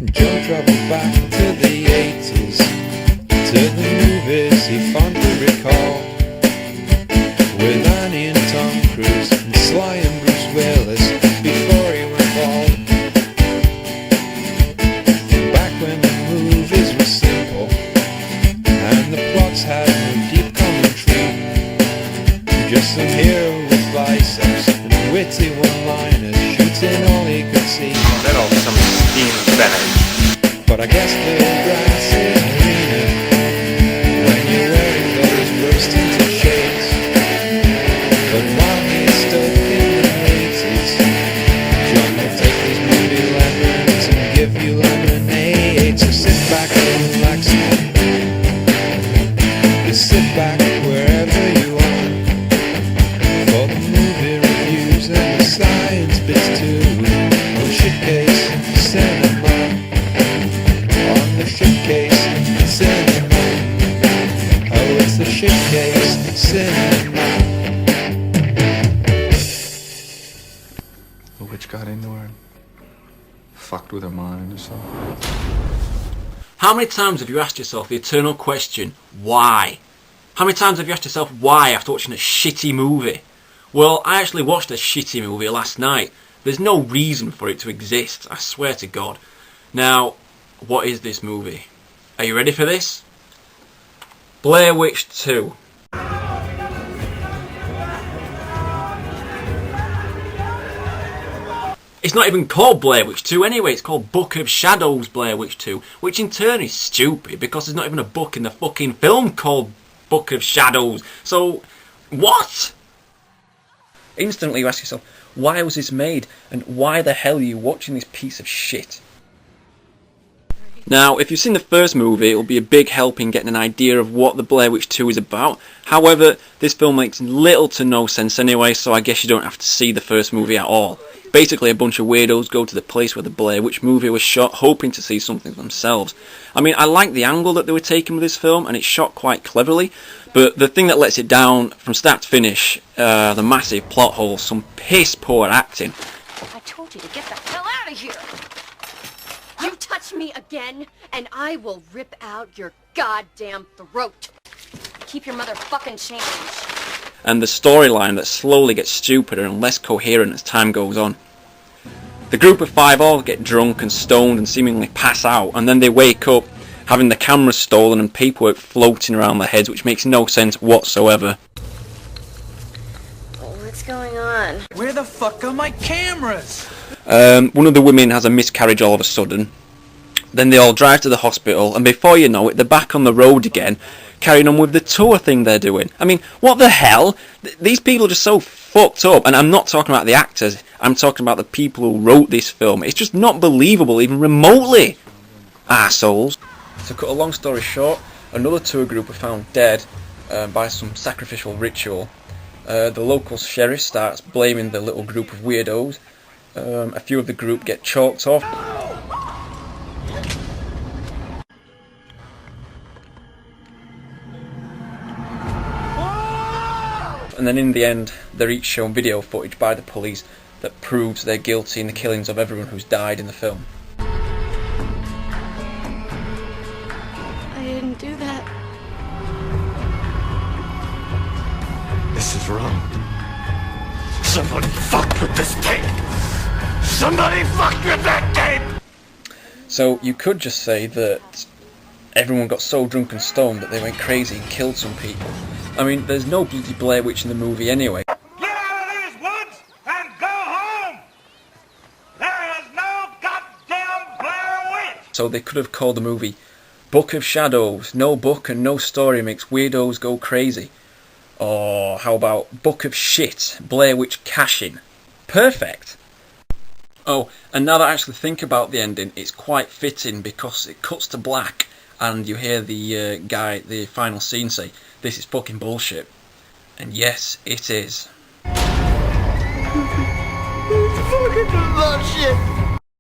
Joe travelled back to the 80s, to the movies he fondly recalled, with Annie and Tom Cruise and Sly and Bruce Willis before he went bald. Back when the movies were simple and the plots had no deep commentary, just some hero with biceps and witty one-liners shooting all he could see. Then all some steam spinach. But I guess the grass is greener when you're wearing those rose-tinted shades. But while he's stuck in the 80s, John will take his movie lemons and give you lemonade. So sit back and relax, sit back wherever you are, for the movie reviews and the science bits too, on Shitcase Cinema. On the Shitcase Cinema. Oh, it's the Shitcase Cinema. The witch got into her and fucked with her mind or something. How many times have you asked yourself the eternal question, why? How many times have you asked yourself why after watching a shitty movie? Well, I actually watched a shitty movie last night. There's no reason for it to exist, I swear to God. Now, what is this movie? Are you ready for this? Blair Witch 2. It's not even called Blair Witch 2 anyway, it's called Book of Shadows Blair Witch 2, which in turn is stupid because there's not even a book in the fucking film called Book of Shadows. So, what? Instantly you ask yourself, why was this made? And why the hell are you watching this piece of shit? Now, if you've seen the first movie, it'll be a big help in getting an idea of what the Blair Witch 2 is about. However, this film makes little to no sense anyway, so I guess you don't have to see the first movie at all. Basically, a bunch of weirdos go to the place where the Blair Witch movie was shot, hoping to see something for themselves. I mean, I like the angle that they were taking with this film, and it's shot quite cleverly, but the thing that lets it down from start to finish, the massive plot holes, some piss poor acting. I told you to get the hell out of here! You touch me again, and I will rip out your goddamn throat. Keep your motherfucking change. And the storyline that slowly gets stupider and less coherent as time goes on. The group of five all get drunk and stoned and seemingly pass out, and then they wake up having the cameras stolen and paperwork floating around their heads, which makes no sense whatsoever. What's going on? Where the fuck are my cameras? One of the women has a miscarriage all of a sudden. Then they all drive to the hospital, and before you know it, they're back on the road again, carrying on with the tour thing they're doing. I mean, what the hell? These people are just so fucked up, and I'm not talking about the actors, I'm talking about the people who wrote this film. It's just not believable, even remotely. Arseholes. To cut a long story short, another tour group are found dead by some sacrificial ritual. The local sheriff starts blaming the little group of weirdos. A few of the group get chalked off. And then in the end, they're each shown video footage by the police that proves they're guilty in the killings of everyone who's died in the film. I didn't do that. This is wrong. Somebody fucked with this tape! Somebody fucked with that tape! So you could just say that everyone got so drunk and stoned that they went crazy and killed some people. I mean, there's no bloody Blair Witch in the movie anyway. Get out of these woods and go home! There is no goddamn Blair Witch! So they could have called the movie Book of Shadows. No book and no story makes weirdos go crazy. Or how about Book of Shit, Blair Witch Cash-In. Perfect! Oh, and now that I actually think about the ending, it's quite fitting because it cuts to black and you hear the guy, the final scene say, "This is fucking bullshit." And yes, it is. Fucking bullshit!